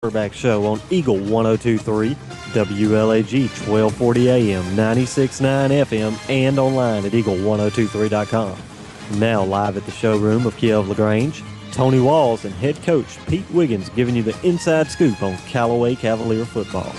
Quarterback Show on Eagle 102.3, WLAG 1240 AM, 96.9 FM, and online at eagle1023.com. Now live at the showroom of Kia of LaGrange, Tony Walls and head coach Pete Wiggins giving you the inside scoop on Callaway Cavalier football.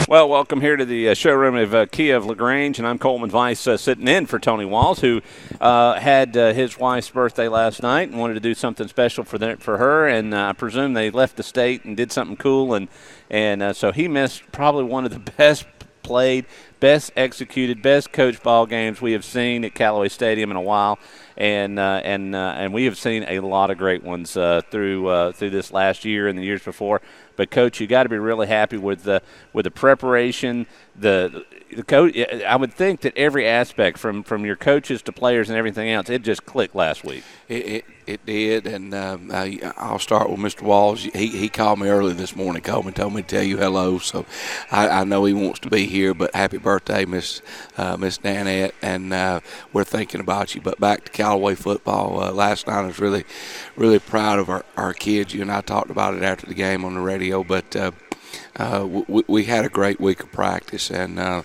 Well, welcome here to the showroom of Kia of LaGrange, and I'm Coleman Weiss sitting in for Tony Walls, who had his wife's birthday last night and wanted to do something special for her, and I presume they left the state and did something cool, and so he missed probably one of the best played, best executed, best coached ball games we have seen at Callaway Stadium in a while, and we have seen a lot of great ones through this last year and the years before. But Coach, you got to be really happy with the preparation. The coach, I would think that every aspect, from your coaches to players and everything else, it just clicked last week. It did, and I'll start with Mr. Walls. He called me early this morning, called me, told me to tell you hello. So I know he wants to be here, but happy birthday, Miss Nanette, and we're thinking about you. But back to Callaway football. Last night I was really, really proud of our kids. You and I talked about it after the game on the radio, but we had a great week of practice, and the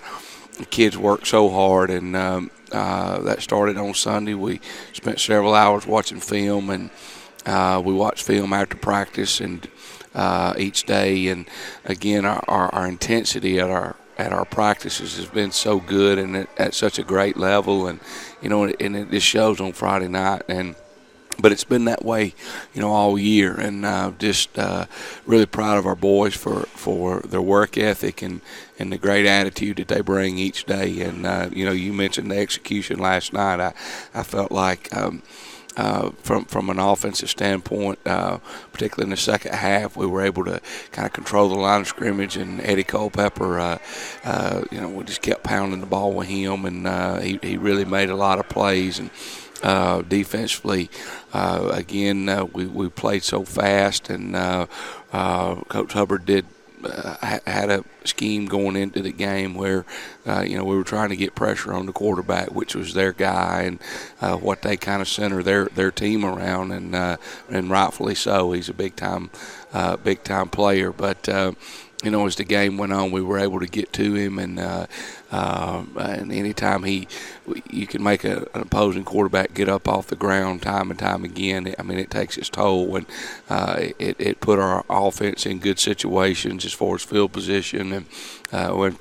kids worked so hard, and that started on Sunday. We spent several hours watching film, and we watched film after practice and each day. And again, our intensity at our practices has been so good and at such a great level, and and it just shows on Friday night. But it's been that way, all year, and just really proud of our boys for their work ethic and the great attitude that they bring each day. And you mentioned the execution last night. I felt like from an offensive standpoint, particularly in the second half, we were able to kind of control the line of scrimmage. And Eddie Culpepper, we just kept pounding the ball with him, and he really made a lot of plays. And defensively, again, we played so fast, and Coach Hubbard had a scheme going into the game where we were trying to get pressure on the quarterback, which was their guy, and what they kind of center their team around, and rightfully so. He's a big time player, but as the game went on, we were able to get to him, and anytime you can make an opposing quarterback get up off the ground time and time again, it takes its toll, and it put our offense in good situations as far as field position, and we're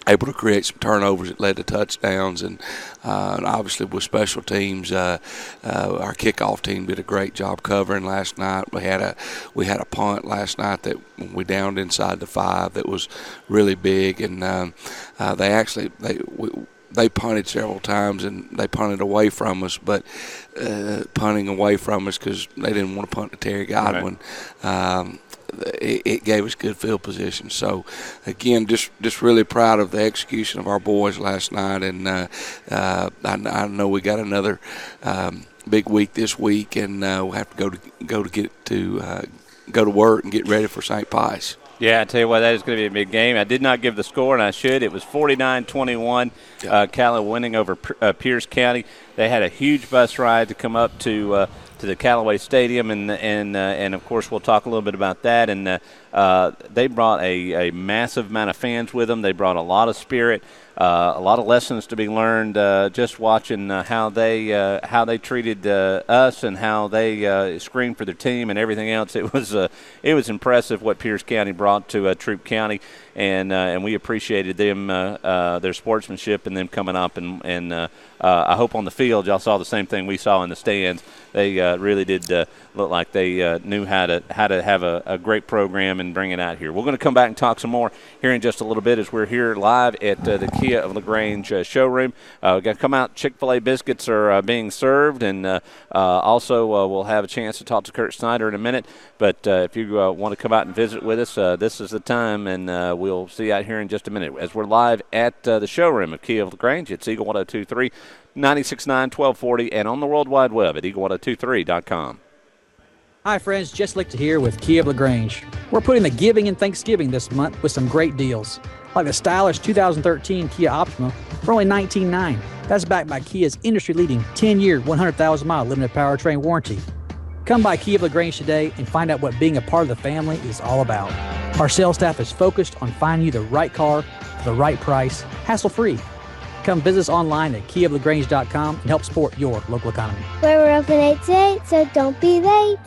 able to create some turnovers that led to touchdowns, and obviously with special teams, our kickoff team did a great job covering last night. We had a punt last night that we downed inside the 5 that was really big, and they punted several times, and they punted away from us, but punting away from us because they didn't want to punt to Terry Godwin. Right. It gave us good field position. So, again, just really proud of the execution of our boys last night, and I know we got another big week this week, and we'll have to go to work and get ready for St. Pius. Yeah, I tell you what, that is going to be a big game. I did not give the score, and I should. It was 49-21, Callaway winning over Pierce County. They had a huge bus ride to come up to the Callaway Stadium, and of course we'll talk a little bit about that. And they brought a massive amount of fans with them. They brought a lot of spirit, a lot of lessons to be learned. Just watching how they treated us and how they screamed for their team and everything else. It was impressive what Pierce County brought to Troup County, and we appreciated them their sportsmanship and them coming up, and I hope on the field y'all saw the same thing we saw in the stands. They really did look like they knew how to have a great program and bring it out here. We're going to come back and talk some more here in just a little bit as we're here live at the Kia of LaGrange showroom. We've got to come out. Chick-fil-A biscuits are being served, and also we'll have a chance to talk to Kurt Snyder in a minute. But if you want to come out and visit with us, this is the time, and we'll see you out here in just a minute as we're live at the showroom of Kia of LaGrange. It's Eagle 102.3, 96.9, 1240, and on the World Wide Web at eagle1023.com. Hi friends, Jess Lichter here with Kia of LaGrange. We're putting the giving and Thanksgiving this month with some great deals, like the stylish 2013 Kia Optima for only $19,900. That's backed by Kia's industry-leading 10-year, 100,000-mile limited powertrain warranty. Come by Kia of LaGrange today and find out what being a part of the family is all about. Our sales staff is focused on finding you the right car for the right price, hassle-free. Come visit us online at kiaoflagrange.com and help support your local economy. We're open 8 to 8, so don't be late.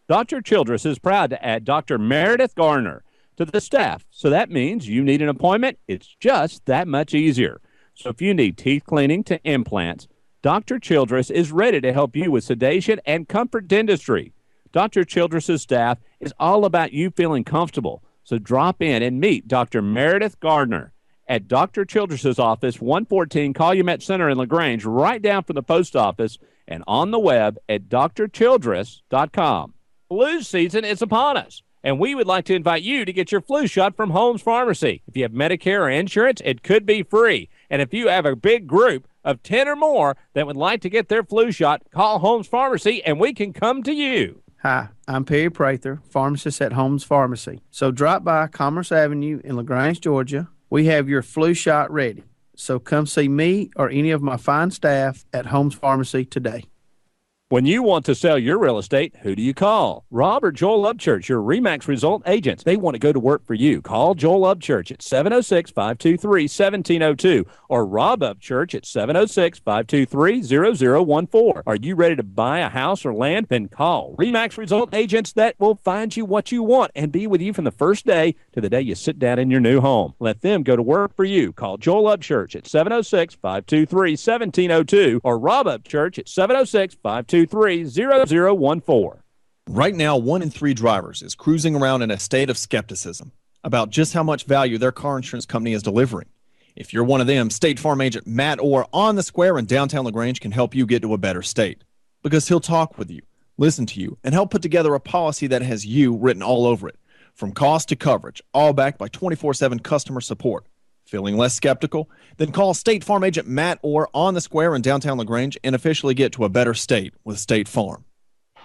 Dr. Childress is proud to add Dr. Meredith Garner to the staff. So that means you need an appointment. It's just that much easier. So if you need teeth cleaning to implants, Dr. Childress is ready to help you with sedation and comfort dentistry. Dr. Childress's staff is all about you feeling comfortable. So drop in and meet Dr. Meredith Gardner at Dr. Childress's office, 114 Calumet Center in LaGrange, right down from the post office, and on the web at drchildress.com. Flu season is upon us, and we would like to invite you to get your flu shot from Holmes Pharmacy. If you have Medicare or insurance, it could be free. And if you have a big group of 10 or more that would like to get their flu shot, call Holmes Pharmacy, and we can come to you. Hi, I'm Perry Prather, pharmacist at Holmes Pharmacy. So drop by Commerce Avenue in LaGrange, Georgia. We have your flu shot ready. So come see me or any of my fine staff at Holmes Pharmacy today. When you want to sell your real estate, who do you call? Rob or Joel Upchurch, your RE/MAX result agents. They want to go to work for you. Call Joel Upchurch at 706-523-1702 or Rob Upchurch at 706-523-0014. Are you ready to buy a house or land? Then call RE/MAX result agents that will find you what you want and be with you from the first day to the day you sit down in your new home. Let them go to work for you. Call Joel Upchurch at 706-523-1702 or Rob Upchurch at 706-523-0014. Right now, 1 in 3 drivers is cruising around in a state of skepticism about just how much value their car insurance company is delivering. If you're one of them, State Farm agent Matt Orr on the Square in downtown LaGrange can help you get to a better state, because he'll talk with you, listen to you, and help put together a policy that has you written all over it, from cost to coverage, all backed by 24/7 customer support. Feeling less skeptical? Then call State Farm agent Matt Orr on the Square in downtown LaGrange and officially get to a better state with State Farm.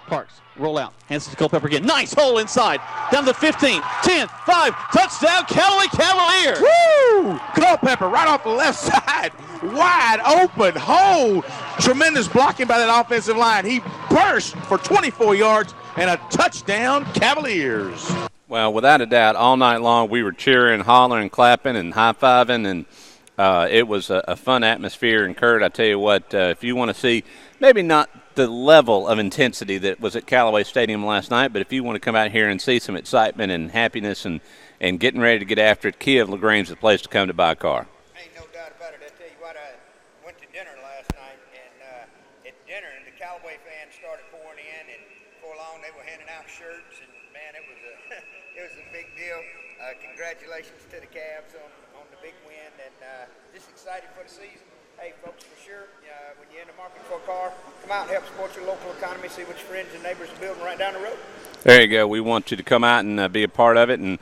Parks, roll out, hands to Culpepper again. Nice hole inside, down to 15, 10, 5, touchdown, Callaway Cavaliers! Woo! Culpepper right off the left side, wide open hole. Tremendous blocking by that offensive line. He burst for 24 yards and a touchdown, Cavaliers. Well, without a doubt, all night long we were cheering, hollering, clapping, and high-fiving, and it was a fun atmosphere. And, Kurt, I tell you what, if you want to see maybe not the level of intensity that was at Callaway Stadium last night, but if you want to come out here and see some excitement and happiness and getting ready to get after it, Kia of LaGrange is the place to come to buy a car. Ain't no doubt about it. I tell you what, I went to dinner last night, and at dinner, the Callaway fans started pouring in, and before long they were handing out shirts, and, man, it was a big deal. Congratulations to the Cavs on the big win, and just excited for the season. Hey, folks, for sure, when you're in the market for a car, come out and help support your local economy, see what your friends and neighbors are building right down the road. There you go. We want you to come out and be a part of it, and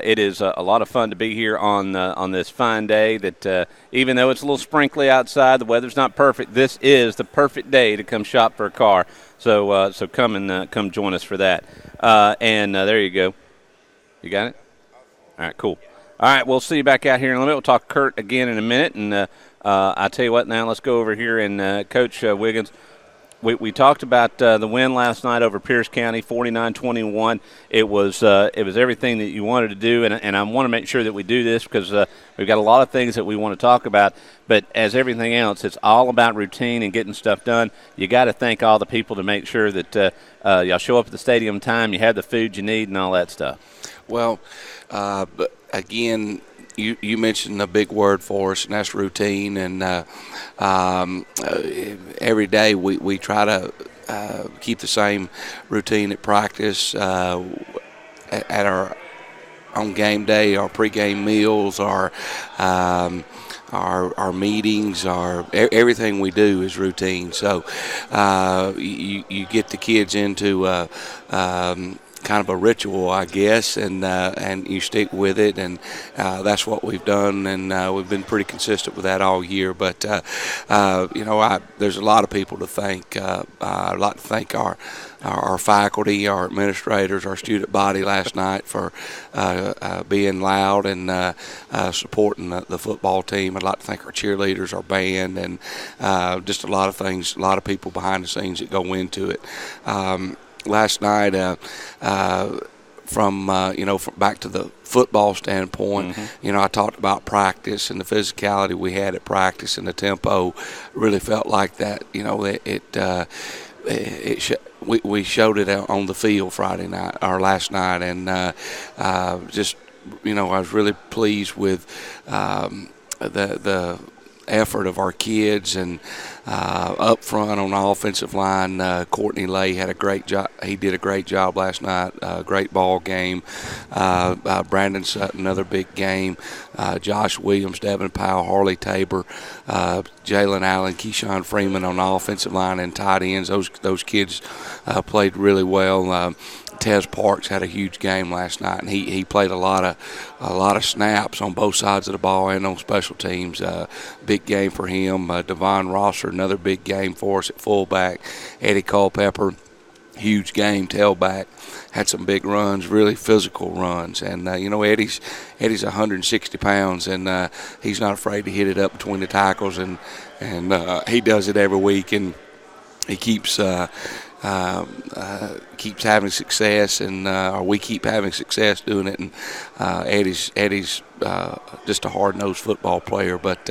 it is a lot of fun to be here on this fine day that even though it's a little sprinkly outside, the weather's not perfect, this is the perfect day to come shop for a car. So come join us for that. And there you go. You got it? All right, cool. All right, we'll see you back out here in a minute. We'll talk Kurt again in a minute, and I tell you what, now let's go over here and Coach Wiggins. We talked about the win last night over Pierce County, 49-21. It was everything that you wanted to do, and I want to make sure that we do this because we've got a lot of things that we want to talk about. But as everything else, it's all about routine and getting stuff done. You got to thank all the people to make sure that y'all show up at the stadium time, you have the food you need, and all that stuff. Well, but again, you mentioned a big word for us, and that's routine. And every day we try to keep the same routine at practice, at our on game day, our pregame meals, our meetings, everything we do is routine. So you get the kids into kind of a ritual, I guess, and you stick with it, and that's what we've done, and we've been pretty consistent with that all year. But there's a lot of people to thank. I'd like to thank our faculty, our administrators, our student body last night for being loud and supporting the football team. I'd like to thank our cheerleaders, our band, and just a lot of things, a lot of people behind the scenes that go into it. last night, from back to the football standpoint, I talked about practice and the physicality we had at practice and the tempo. Really felt like that. We showed it out on the field Friday night or last night, and I was really pleased with the effort of our kids, and up front on the offensive line, Courtney Lay had a great job. He did a great job last night. Great ball game. Brandon Sutton, another big game. Josh Williams, Devin Powell, Harley Tabor, Jalen Allen, Keyshawn Freeman on the offensive line and tight ends. Those kids played really well. Tez Parks had a huge game last night, and he played a lot of snaps on both sides of the ball and on special teams. Big game for him. Devon Rosser, another big game for us at fullback. Eddie Culpepper, huge game, tailback. Had some big runs, really physical runs. And, Eddie's 160 pounds, and he's not afraid to hit it up between the tackles, and he does it every week, and he keeps having success, and we keep having success doing it. And Eddie's just a hard-nosed football player. But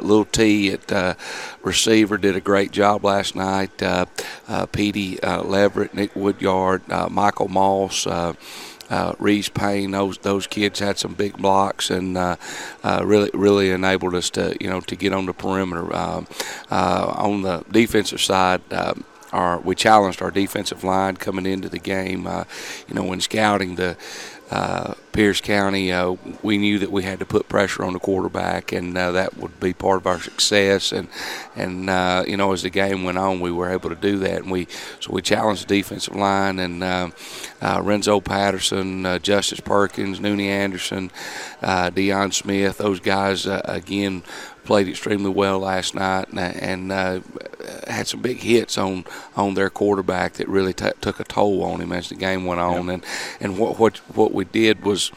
Lil T at receiver did a great job last night. Petey Leverett, Nick Woodyard, Michael Moss, Reese Payne, those kids had some big blocks, and really enabled us to get on the perimeter. On the defensive side, we challenged our defensive line coming into the game. When scouting the Pierce County, we knew that we had to put pressure on the quarterback, and that would be part of our success. And as the game went on, we were able to do that. And we challenged the defensive line, and Renzo Patterson, Justice Perkins, Noonie Anderson, Deion Smith, those guys again played extremely well last night, and had some big hits on their quarterback that really took a toll on him as the game went on. Yep. And what we did was,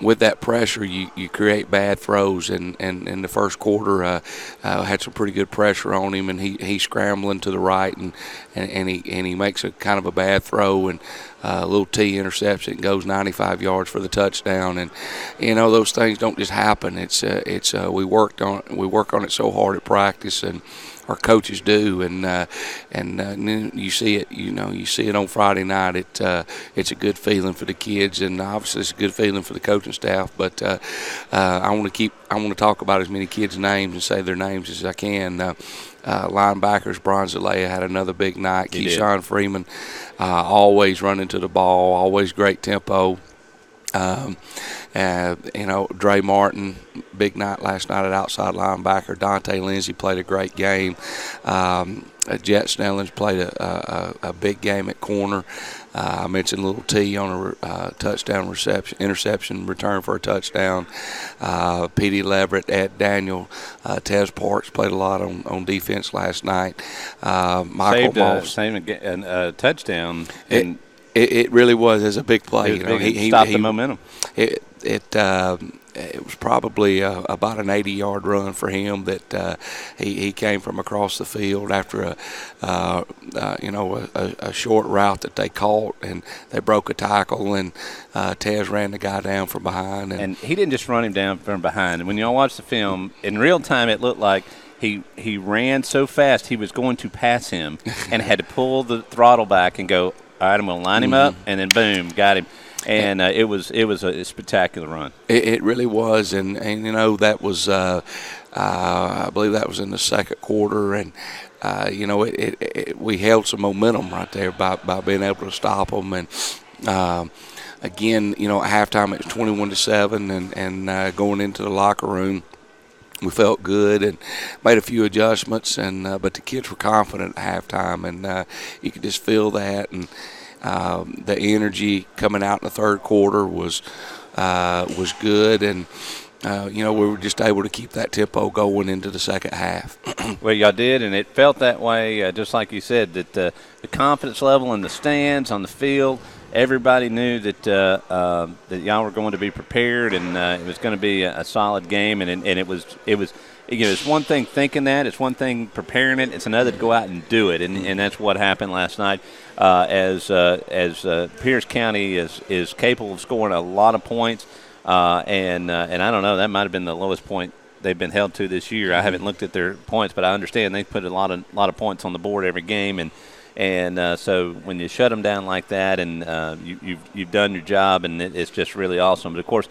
with that pressure, you create bad throws, and in the first quarter had some pretty good pressure on him, and he's scrambling to the right, and he makes a kind of a bad throw, and little T intercepts it and goes 95 yards for the touchdown. And those things don't just happen. We work on it so hard at practice, and our coaches do, and then you see it. You see it on Friday night. It's a good feeling for the kids, and obviously it's a good feeling for the coaching staff. But I want to talk about as many kids' names and say their names as I can. Linebackers, Bronzalea had another big night. Keyshawn Freeman, always running to the ball, always great tempo. Dre Martin, big night last night at outside linebacker. Dante Lindsay played a great game. Jet Snellings played a big game at corner. I mentioned Little T on a touchdown interception return for a touchdown. Petey Leverett, Ed Daniel, Tez Parks played a lot on defense last night. Michael Moss saved a touchdown. It really was as a big play. He stopped the momentum. It was probably about an 80-yard run for him that he came from across the field after a short route that they caught, and they broke a tackle, and Tez ran the guy down from behind. And he didn't just run him down from behind. And when y'all watch the film, in real time it looked like he ran so fast he was going to pass him and had to pull the throttle back and go, all right, I'm going to line him up, and then boom, got him. And it was a spectacular run. It really was, and that was I believe that was in the second quarter, and we held some momentum right there by being able to stop them. And again, at halftime it was 21-7, and going into the locker room, we felt good and made a few adjustments, and but the kids were confident at halftime, and you could just feel that. And the energy coming out in the third quarter was good, and we were just able to keep that tempo going into the second half. Well, y'all did, and it felt that way, just like you said, that the confidence level in the stands, on the field, everybody knew that that y'all were going to be prepared, and it was going to be a solid game. And it was. It's one thing thinking that, it's one thing preparing it, it's another to go out and do it, and that's what happened last night. As Pierce County is capable of scoring a lot of points, and I don't know, that might have been the lowest point they've been held to this year. I haven't looked at their points, but I understand they put a lot of points on the board every game, and so when you shut them down like that, and you've done your job, and it's just really awesome. But of course,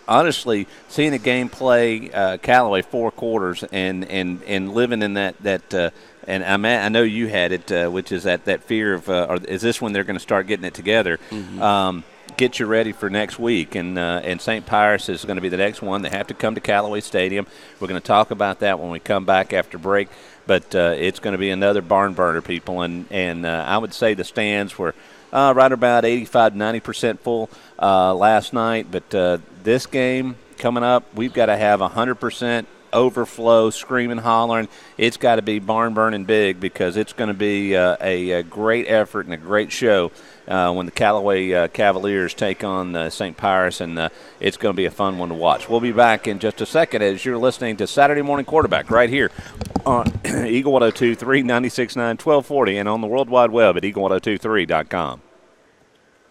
honestly, seeing a game play Callaway 4 quarters and living in that and I know you had it, which is that fear of, or is this when they're going to start getting it together? Mm-hmm. Get you ready for next week, and St. Pius is going to be the next one. They have to come to Callaway Stadium. We're going to talk about that when we come back after break. But it's going to be another barn burner, people, and I would say the stands were right about 85-90% full last night. But this game coming up, we've got to have 100% overflow, screaming, hollering. It's got to be barn burning big, because it's going to be a great effort and a great show when the Callaway Cavaliers take on St. Pius, and it's going to be a fun one to watch. We'll be back in just a second as you're listening to Saturday Morning Quarterback right here on Eagle 102.3, 96.9, 1240, and on the World Wide Web at eagle1023.com.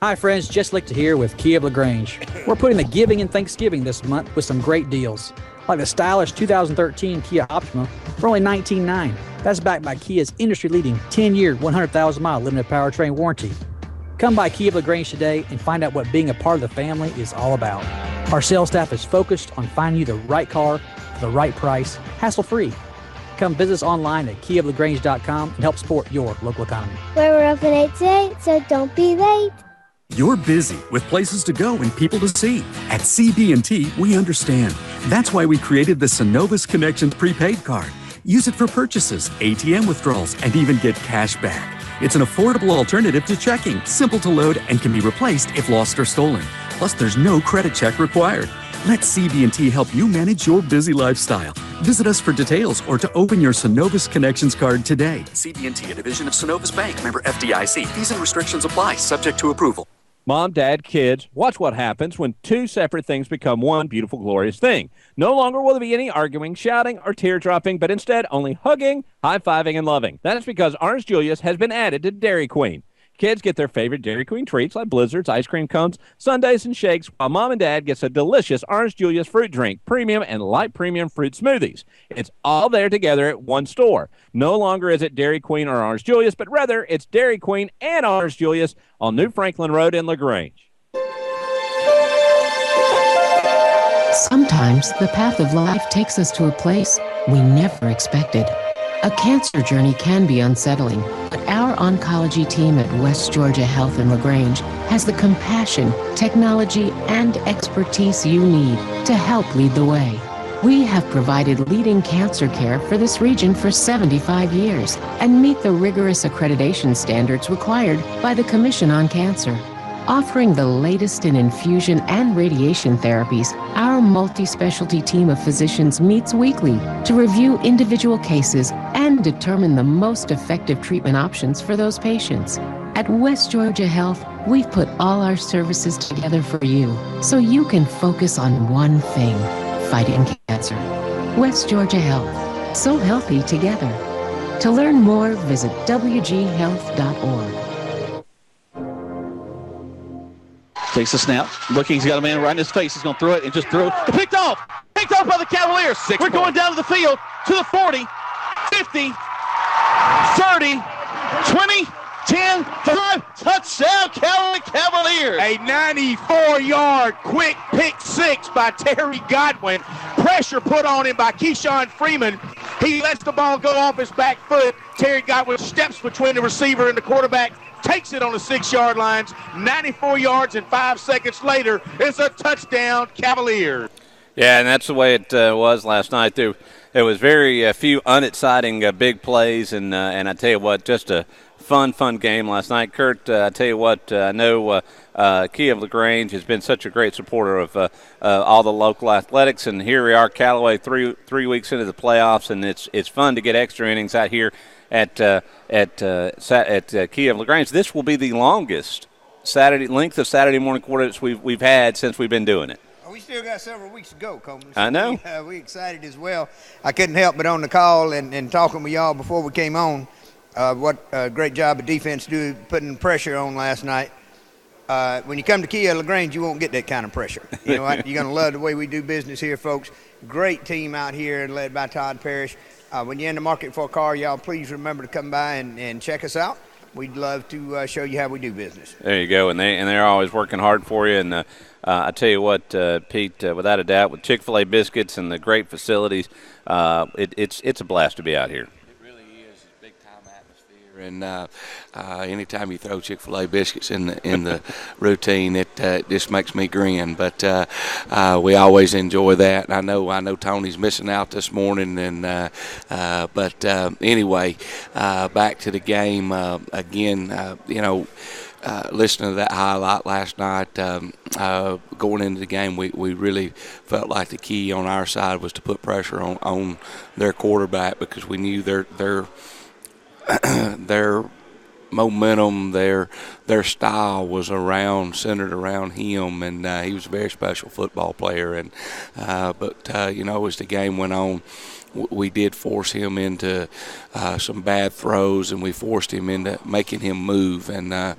Hi friends, Jess Lichter here with Kia of LaGrange. We're putting the giving in Thanksgiving this month with some great deals, like the stylish 2013 Kia Optima for only $19,900. That's backed by Kia's industry-leading 10-year, 100,000-mile limited powertrain warranty. Come by Kia of LaGrange today and find out what being a part of the family is all about. Our sales staff is focused on finding you the right car for the right price, hassle-free. Come visit us online at kiaoflagrange.com and help support your local economy. We're open 8 to 8, so don't be late. You're busy with places to go and people to see. At CB&T, we understand. That's why we created the Synovus Connections prepaid card. Use it for purchases, ATM withdrawals, and even get cash back. It's an affordable alternative to checking, simple to load, and can be replaced if lost or stolen. Plus, there's no credit check required. Let CB&T help you manage your busy lifestyle. Visit us for details or to open your Synovus Connections card today. CB&T, a division of Synovus Bank, member FDIC. Fees and restrictions apply, subject to approval. Mom, dad, kids, watch what happens when two separate things become one beautiful, glorious thing. No longer will there be any arguing, shouting, or tear-dropping, but instead only hugging, high-fiving, and loving. That is because Orange Julius has been added to Dairy Queen. Kids get their favorite Dairy Queen treats like blizzards, ice cream cones, sundaes, and shakes, while Mom and Dad gets a delicious Orange Julius fruit drink, premium and light premium fruit smoothies. It's all there together at one store. No longer is it Dairy Queen or Orange Julius, but rather it's Dairy Queen and Orange Julius on New Franklin Road in LaGrange. Sometimes the path of life takes us to a place we never expected. A cancer journey can be unsettling, but our oncology team at West Georgia Health in LaGrange has the compassion, technology, and expertise you need to help lead the way. We have provided leading cancer care for this region for 75 years and meet the rigorous accreditation standards required by the Commission on Cancer. Offering the latest in infusion and radiation therapies, our multi-specialty team of physicians meets weekly to review individual cases and determine the most effective treatment options for those patients. At West Georgia Health, we've put all our services together for you, so you can focus on one thing: fighting cancer. West Georgia Health, so healthy together. To learn more, visit wghealth.org. Takes the snap. Looking, he's got a man right in his face. He's going to throw it and just throw it. Picked off! Picked off by the Cavaliers. We're going down to the field, to the 40, 50, 30, 20, 10, 5. Touchdown, Cavaliers. A 94-yard quick pick six by Terry Godwin. Pressure put on him by Keyshawn Freeman. He lets the ball go off his back foot. Terry Godwin steps between the receiver and the quarterback, takes it on the 6-yard lines. 94 yards and 5 seconds later, it's a touchdown, Cavaliers. Yeah, and that's the way it was last night. There was very few unexciting big plays, and I tell you what, just a fun game last night. Kurt, I tell you what, I know Kia of LaGrange has been such a great supporter of all the local athletics, and here we are, Callaway, three weeks into the playoffs, and it's fun to get extra innings out here at Kia of LaGrange. This will be the longest length of Saturday morning quarterbacks we've had since we've been doing it. We still got several weeks to go, Coleman. So I know. We excited as well. I couldn't help but on the call and talking with y'all before we came on. What a great job of defense do putting pressure on last night. When you come to Kia LaGrange, you won't get that kind of pressure. You know what? You're going to love the way we do business here, folks. Great team out here led by Todd Parrish. When you're in the market for a car, y'all please remember to come by and check us out. We'd love to show you how we do business. There you go, and they're always working hard for you. And I tell you what, Pete, without a doubt, with Chick-fil-A biscuits and the great facilities, it's a blast to be out here. And anytime you throw Chick-fil-A biscuits in the routine, it just makes me grin. But we always enjoy that. And I know Tony's missing out this morning. And but anyway, back to the game again. Listening to that highlight last night, going into the game, we really felt like the key on our side was to put pressure on their quarterback, because we knew their momentum, their style was centered around him, and he was a very special football player. And but as the game went on, we did force him into some bad throws, and we forced him into making him move, and that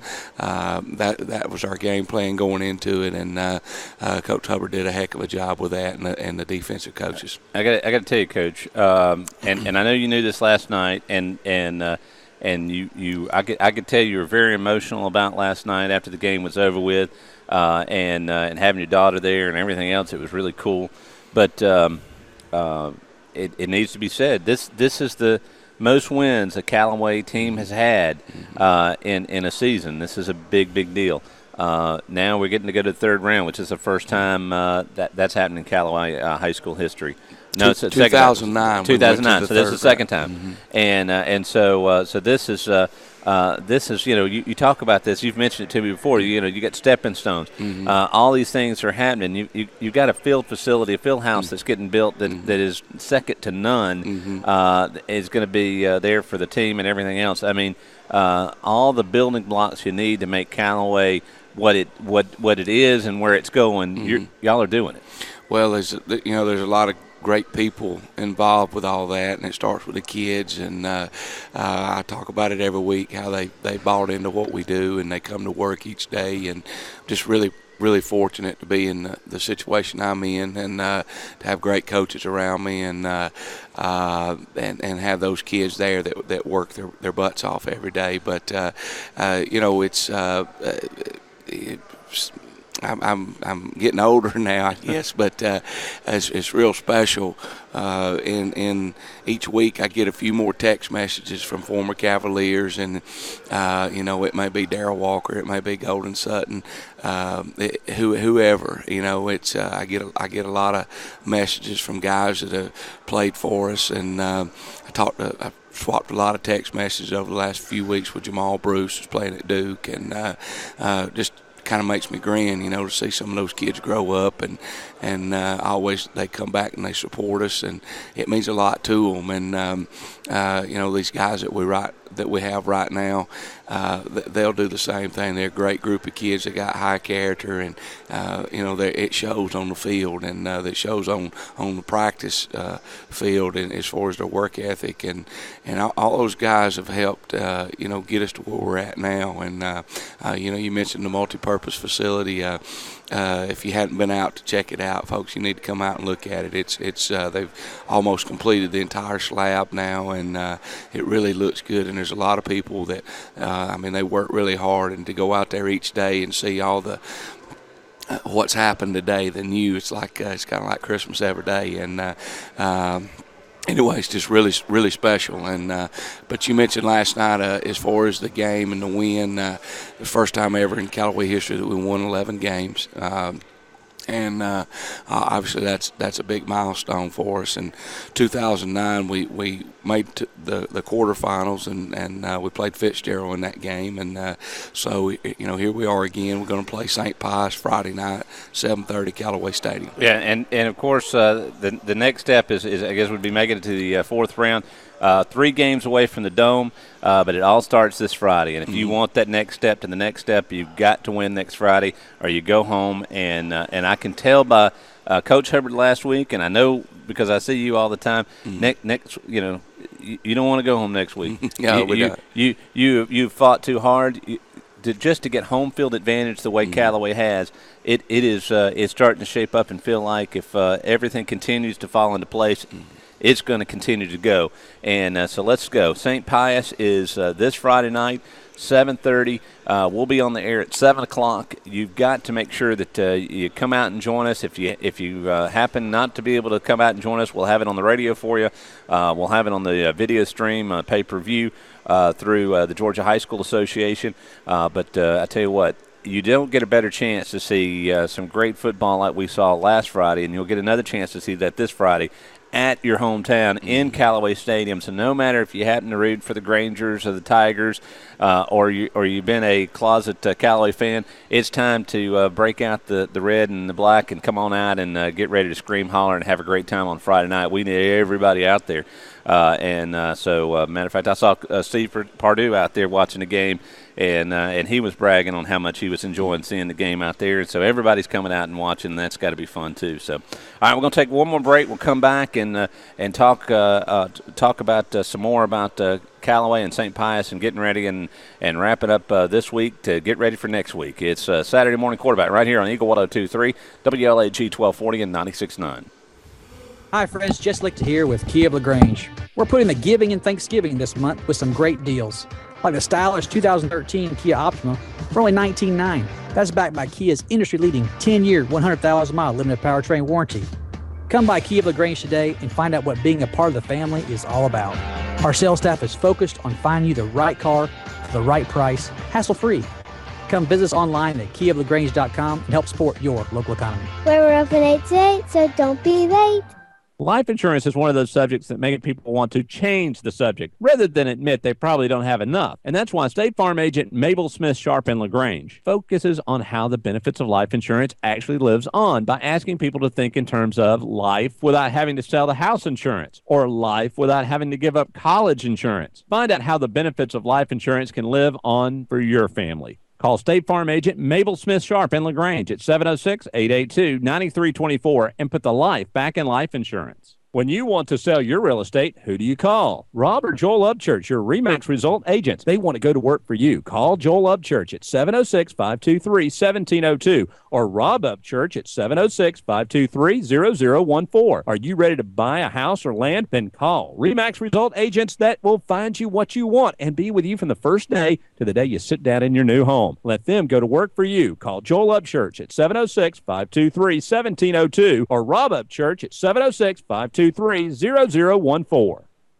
was our game plan going into it. And Coach Hubbard did a heck of a job with that, and the defensive coaches. I got to tell you, Coach, and I know you knew this last night, and I could tell you were very emotional about last night after the game was over with, and having your daughter there and everything else. It was really cool, but it needs to be said. This is the most wins a Callaway team has had in a season. This is a big deal. Now we're getting to go to the third round, which is the first time that's happened in Callaway high school history. No, it's 2009. 2009. So this is the second time, mm-hmm. and so this is you talk about this. You've mentioned it to me before. You got stepping stones. Mm-hmm. All these things are happening. You've got a field facility, a field house that's getting built that is second to none. Mm-hmm. Is going to be there for the team and everything else. I mean, all the building blocks you need to make Callaway what it is and where it's going. Mm-hmm. Y'all are doing it. Well, there's a lot of great people involved with all that, and it starts with the kids. And I talk about it every week, how they bought into what we do, and they come to work each day, and just really fortunate to be in the situation I'm in, and to have great coaches around me, and have those kids there that work their butts off every day. But I'm getting older now, I guess, but it's real special. In each week, I get a few more text messages from former Cavaliers, and it may be Darrell Walker, it may be Golden Sutton, whoever. I get a lot of messages from guys that have played for us, and I swapped a lot of text messages over the last few weeks with Jamal Bruce, who's playing at Duke, and just kind of makes me grin, to see some of those kids grow up, and always they come back and they support us, and it means a lot to them. And these guys that we have right now, they'll do the same thing. They're a great group of kids. They got high character, and it shows on the field, and it shows on the practice field, and as far as their work ethic, and all those guys have helped get us to where we're at now. And you mentioned the multi-purpose facility. If you hadn't been out to check it out, folks, you need to come out and look at it. It's they've almost completed the entire slab now, and it really looks good. And there's a lot of people that they work really hard, and to go out there each day and see all the what's happened today, the new, it's like it's kind of like Christmas every day. And anyway, it's just really special. And but you mentioned last night, as far as the game and the win, the first time ever in Callaway history that we won 11 games. And obviously that's a big milestone for us. In 2009, we made the quarterfinals, and we played Fitzgerald in that game. And so here we are again. We're going to play St. Pius Friday night, 7:30, Callaway Stadium. Yeah, and of course the next step is I guess would be making it to the fourth round. 3 games away from the Dome, but it all starts this Friday. And if you want that next step to the next step, you've got to win next Friday, or you go home. And I can tell by Coach Hubbard last week, and I know because I see you all the time. Next, you don't want to go home next week. No, we don't. You fought too hard. Just to get home field advantage the way Callaway has, it's starting to shape up and feel like if everything continues to fall into place, it's going to continue to go. And so let's go. St. Pius is this Friday night, 7:30. We'll be on the air at 7 o'clock. You've got to make sure that you come out and join us. If you happen not to be able to come out and join us, we'll have it on the radio for you. We'll have it on the video stream, pay-per-view through the Georgia High School Association. But I tell you what, you don't get a better chance to see some great football like we saw last Friday, and you'll get another chance to see that this Friday at your hometown in Callaway Stadium. So no matter if you happen to root for the Grangers or the Tigers, or you've been a closet Callaway fan, it's time to break out the red and the black and come on out and get ready to scream, holler, and have a great time on Friday night. We need everybody out there. So matter of fact, I saw Steve Pardue out there watching the game, and he was bragging on how much he was enjoying seeing the game out there. And so everybody's coming out and watching, and that's got to be fun too. So, all right, we're going to take one more break. We'll come back and talk about some more about Callaway and St. Pius and getting ready and wrap it up this week to get ready for next week. It's Saturday Morning Quarterback right here on Eagle 102.3, WLAG 1240 and 96.9. Hi friends, Jess Lichter here with Kia of LaGrange. We're putting the giving and Thanksgiving this month with some great deals, like the stylish 2013 Kia Optima for only $19,900. That's backed by Kia's industry-leading 10-year, 100,000-mile limited powertrain warranty. Come by Kia of LaGrange today and find out what being a part of the family is all about. Our sales staff is focused on finding you the right car for the right price, hassle-free. Come visit us online at kiaoflagrange.com and help support your local economy. We're open 8 to 8, so don't be late. Life insurance is one of those subjects that make people want to change the subject rather than admit they probably don't have enough. And that's why State Farm agent Mabel Smith Sharp in LaGrange focuses on how the benefits of life insurance actually lives on by asking people to think in terms of life without having to sell the house insurance or life without having to give up college insurance. Find out how the benefits of life insurance can live on for your family. Call State Farm agent Mabel Smith Sharp in LaGrange at 706-882-9324 and put the life back in life insurance. When you want to sell your real estate, who do you call? Rob or Joel Upchurch, your RE/MAX result agents. They want to go to work for you. Call Joel Upchurch at 706-523-1702 or Rob Upchurch at 706-523-0014. Are you ready to buy a house or land? Then call RE/MAX result agents that will find you what you want and be with you from the first day to the day you sit down in your new home. Let them go to work for you. Call Joel Upchurch at 706-523-1702 or Rob Upchurch at 706-523-0014.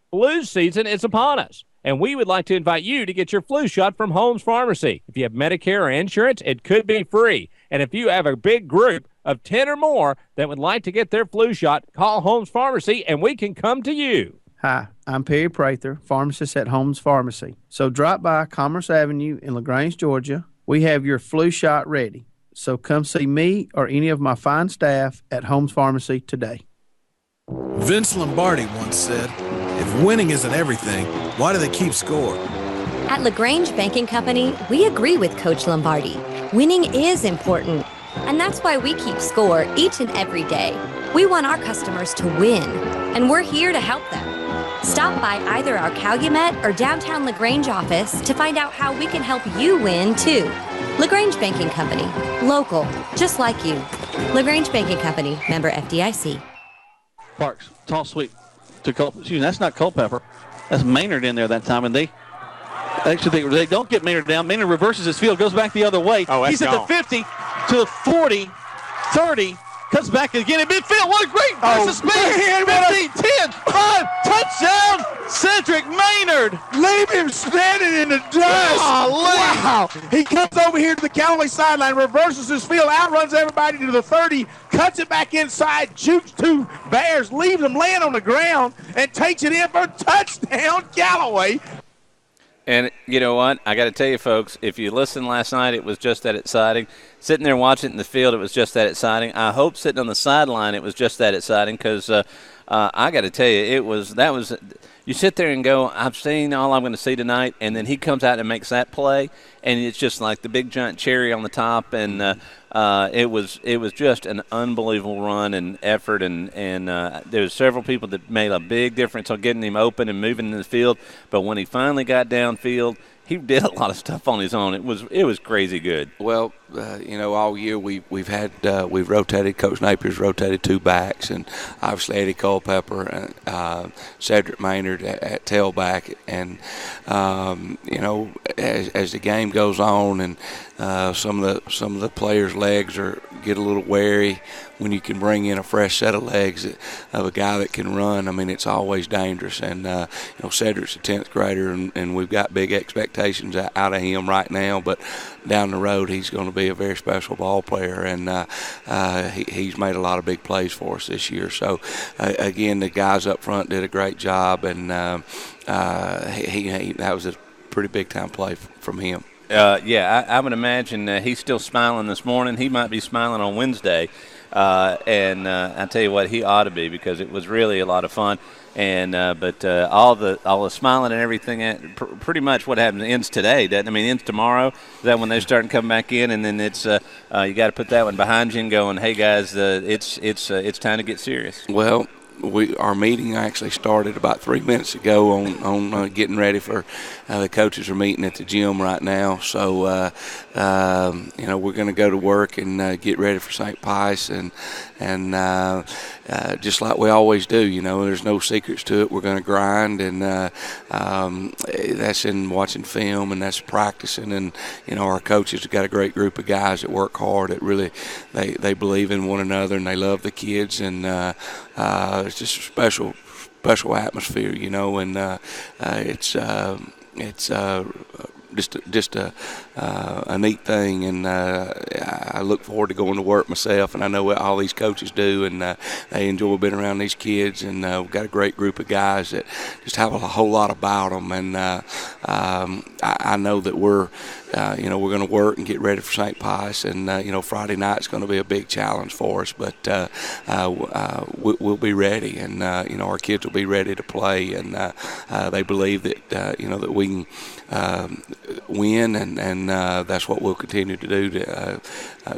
Flu season is upon us, and we would like to invite you to get your flu shot from Holmes Pharmacy. If you have Medicare or insurance, it could be free. And if you have a big group of 10 or more that would like to get their flu shot, call Holmes Pharmacy, and we can come to you. Hi, I'm Perry Prather, pharmacist at Holmes Pharmacy. So drop by Commerce Avenue in LaGrange, Georgia. We have your flu shot ready. So come see me or any of my fine staff at Holmes Pharmacy today. Vince Lombardi once said, if winning isn't everything, why do they keep score? At LaGrange Banking Company, we agree with Coach Lombardi. Winning is important, and that's why we keep score each and every day. We want our customers to win, and we're here to help them. Stop by either our Calumet or downtown LaGrange office to find out how we can help you win, too. LaGrange Banking Company, local, just like you. LaGrange Banking Company, member FDIC. Parks, toss sweep to that's not Culpepper. That's Maynard in there that time, and they don't get Maynard down. Maynard reverses his field, goes back the other way. Oh, he's at the 50 to the 40, 30, cuts back again in midfield. What a great burst of speed. 15, 10, 5, touchdown, Cedric Maynard. Leave him standing in the dust. Wow. He comes over here to the Callaway sideline, reverses his field, outruns everybody to the 30, cuts it back inside, shoots 2 Bears, leaves them laying on the ground, and takes it in for a touchdown, Callaway. And you know what? I got to tell you, folks, if you listened last night, it was just that exciting. Sitting there watching it in the field, it was just that exciting. I hope sitting on the sideline, it was just that exciting because I got to tell you, you sit there and go, I've seen all I'm going to see tonight, and then he comes out and makes that play, and it's just like the big giant cherry on the top, and it was just an unbelievable run and effort, and there was several people that made a big difference on getting him open and moving in the field, but when he finally got downfield, he did a lot of stuff on his own. It was crazy good. Well, all year we've rotated. Coach Napier's rotated 2 backs, and obviously Eddie Culpepper and Cedric Maynard at tailback. And as the game goes on, and some of the players' legs get a little wary, when you can bring in a fresh set of legs of a guy that can run, I mean, it's always dangerous. And Cedric's a 10th grader, and we've got big expectations out of him right now. But down the road, he's going to be a very special ball player, and he's made a lot of big plays for us this year. So again, the guys up front did a great job, and that was a pretty big time play from him. I would imagine he's still smiling this morning. He might be smiling on Wednesday. And I tell you what, he ought to be, because it was really a lot of fun. And but all the smiling and everything, pretty much what happens ends today, doesn't it? I mean, ends tomorrow. Is that when they start to come back in, and then it's you got to put that one behind you and going, hey guys, it's time to get serious. Well, our meeting actually started about 3 minutes ago on getting ready for the coaches are meeting at the gym right now. So we're going to go to work and get ready for St. Pius, and just like we always do. There's no secrets to it. We're going to grind, and that's in watching film, and that's practicing. And our coaches have got a great group of guys that work hard. That really they believe in one another, and they love the kids, and it's just a special atmosphere, and it's just a neat thing, and I look forward to going to work myself, and I know what all these coaches do, and they enjoy being around these kids, and we've got a great group of guys that just have a whole lot about them, and I know that we're going to work and get ready for St. Pius, and Friday night's going to be a big challenge for us, but we'll be ready, and our kids will be ready to play, and they believe that that we can win, and that's what we'll continue to do, to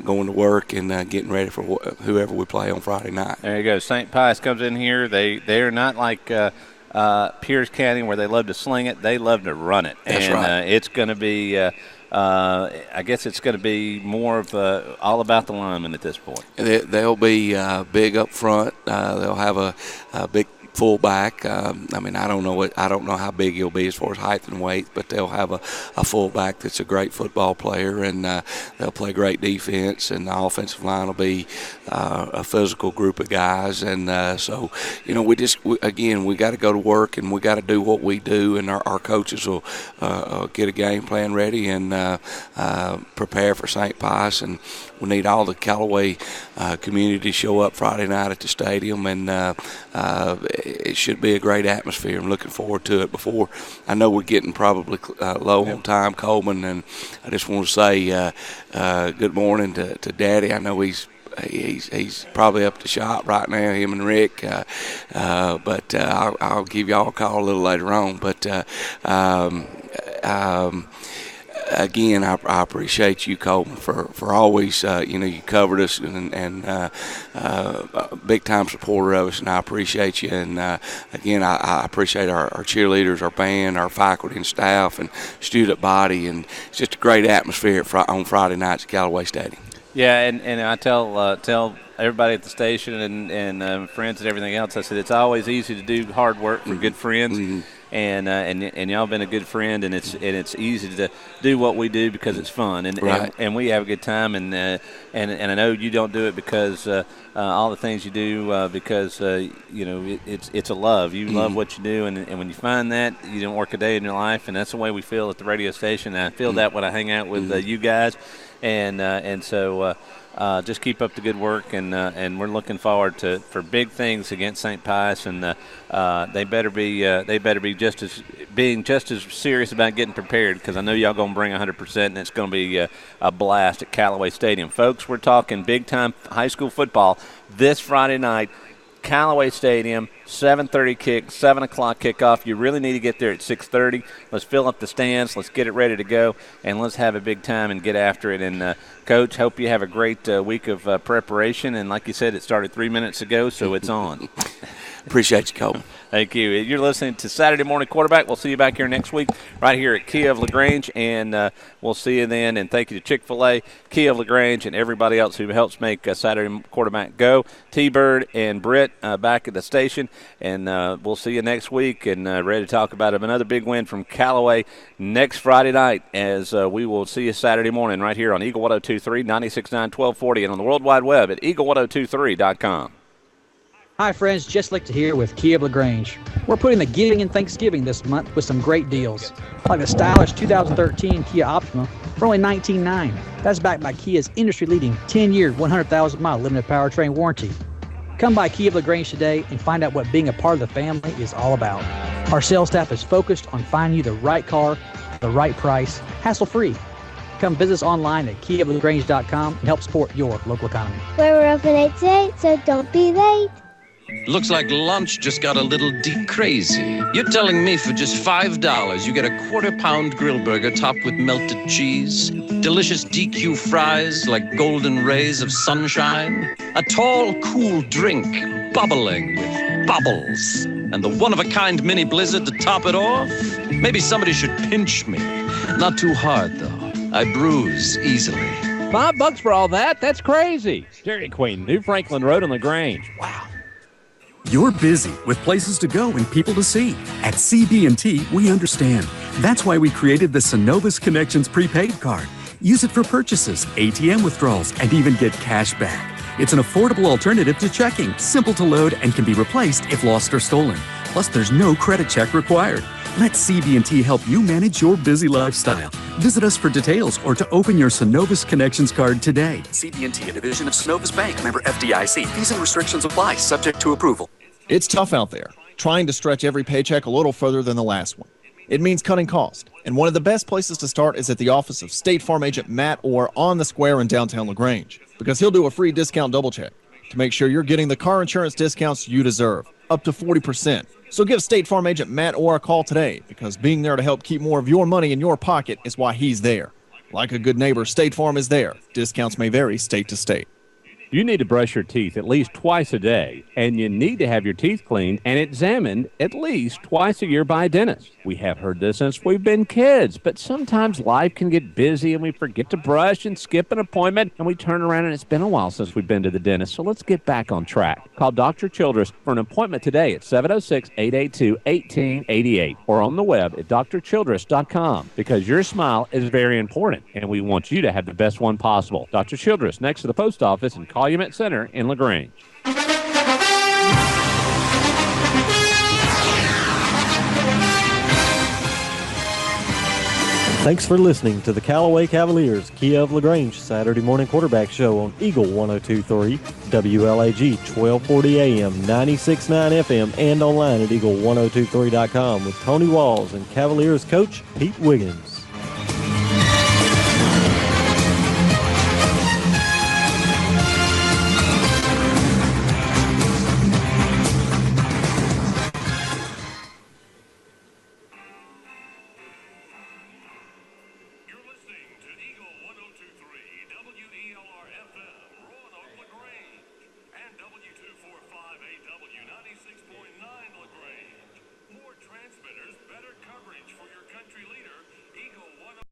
going to work and getting ready for whoever we play on Friday night. There you go. St. Pius comes in here. They're not like Pierce County, where they love to sling it. They love to run it. That's right. It's going to be I guess it's going to be more of all about the linemen at this point. They'll be big up front. They'll have a big fullback. I don't know how big he'll be as far as height and weight, but they'll have a fullback that's a great football player, and they'll play great defense, and the offensive line will be a physical group of guys, and so we got to go to work, and we got to do what we do, and our coaches will get a game plan ready and prepare for St. Pius, and we need all the Callaway community to show up Friday night at the stadium, and it should be a great atmosphere. I'm looking forward to it. Before I know we're getting probably low on time, Coleman, and I just want to say good morning to Daddy. I know he's probably up to shop right now, him and Rick, but I'll give y'all a call a little later on. But again, I appreciate you, Coleman, for always, you covered us and big time supporter of us, and I appreciate you. And again, I appreciate our cheerleaders, our band, our faculty and staff, and student body, and it's just a great atmosphere on Friday nights at Callaway Stadium. Yeah, and I tell everybody at the station and friends and everything else, I said it's always easy to do hard work for good friends. Mm-hmm. And y'all been a good friend, and it's easy to do what we do because it's fun, and we have a good time, and I know you don't do it because all the things you do because it's a love. You love what you do, and when you find that, you don't work a day in your life, and that's the way we feel at the radio station. And I feel that when I hang out with you guys, and so. Just keep up the good work, and we're looking forward for big things against St. Pius, and they better be just as serious about getting prepared, because I know y'all gonna bring 100%, and it's gonna be a blast at Callaway Stadium, folks. We're talking big time high school football this Friday night. Callaway Stadium, 7:30 kick, 7 o'clock kickoff. You really need to get there at 6:30. Let's fill up the stands. Let's get it ready to go, and let's have a big time and get after it. And, Coach, hope you have a great week of preparation. And like you said, it started 3 minutes ago, so it's on. Appreciate you, Cole. Thank you. You're listening to Saturday Morning Quarterback. We'll see you back here next week right here at Kia of LaGrange, and we'll see you then. And thank you to Chick-fil-A, Kia of LaGrange, and everybody else who helps make Saturday Quarterback go. T-Bird and Britt back at the station, and we'll see you next week and ready to talk about another big win from Callaway next Friday night, as we will see you Saturday morning right here on Eagle 102.3, 96.9, 1240, and on the World Wide Web at eagle1023.com. Hi friends, Jess Lichter here with Kia of LaGrange. We're putting the giving in Thanksgiving this month with some great deals, like the stylish 2013 Kia Optima for only $19,900. That's backed by Kia's industry-leading 10-year, 100,000-mile limited powertrain warranty. Come by Kia of LaGrange today and find out what being a part of the family is all about. Our sales staff is focused on finding you the right car, the right price, hassle-free. Come visit us online at kiaoflagrange.com and help support your local economy. We're open 8 to 8, so don't be late. Looks like lunch just got a little crazy. You're telling me for just $5 you get a quarter-pound grill burger topped with melted cheese, delicious DQ fries like golden rays of sunshine, a tall, cool drink bubbling with bubbles, and the one-of-a-kind mini blizzard to top it off? Maybe somebody should pinch me. Not too hard, though. I bruise easily. $5 for all that? That's crazy. Dairy Queen, New Franklin Road in LaGrange. Wow. You're busy with places to go and people to see. At CB&T, we understand. That's why we created the Synovus Connections prepaid card. Use it for purchases, ATM withdrawals, and even get cash back. It's an affordable alternative to checking, simple to load, and can be replaced if lost or stolen. Plus, there's no credit check required. Let CB&T help you manage your busy lifestyle. Visit us for details or to open your Synovus Connections card today. CB&T, a division of Synovus Bank, member FDIC. Fees and restrictions apply, subject to approval. It's tough out there, trying to stretch every paycheck a little further than the last one. It means cutting costs, and one of the best places to start is at the office of State Farm agent Matt Orr on the square in downtown LaGrange, because he'll do a free discount double check to make sure you're getting the car insurance discounts you deserve, up to 40%. So give State Farm agent Matt Orr a call today, because being there to help keep more of your money in your pocket is why he's there. Like a good neighbor, State Farm is there. Discounts may vary state to state. You need to brush your teeth at least twice a day, and you need to have your teeth cleaned and examined at least twice a year by a dentist. We have heard this since we've been kids, but sometimes life can get busy and we forget to brush and skip an appointment, and we turn around and it's been a while since we've been to the dentist, so let's get back on track. Call Dr. Childress for an appointment today at 706-882-1888 or on the web at drchildress.com, because your smile is very important, and we want you to have the best one possible. Dr. Childress, next to the post office in Calumet Center in LaGrange. Thanks for listening to the Callaway Cavaliers Kia of LaGrange Saturday Morning Quarterback Show on Eagle 102.3, WLAG 1240 AM, 96.9 FM, and online at eagle1023.com with Tony Walls and Cavaliers coach Pete Wiggins.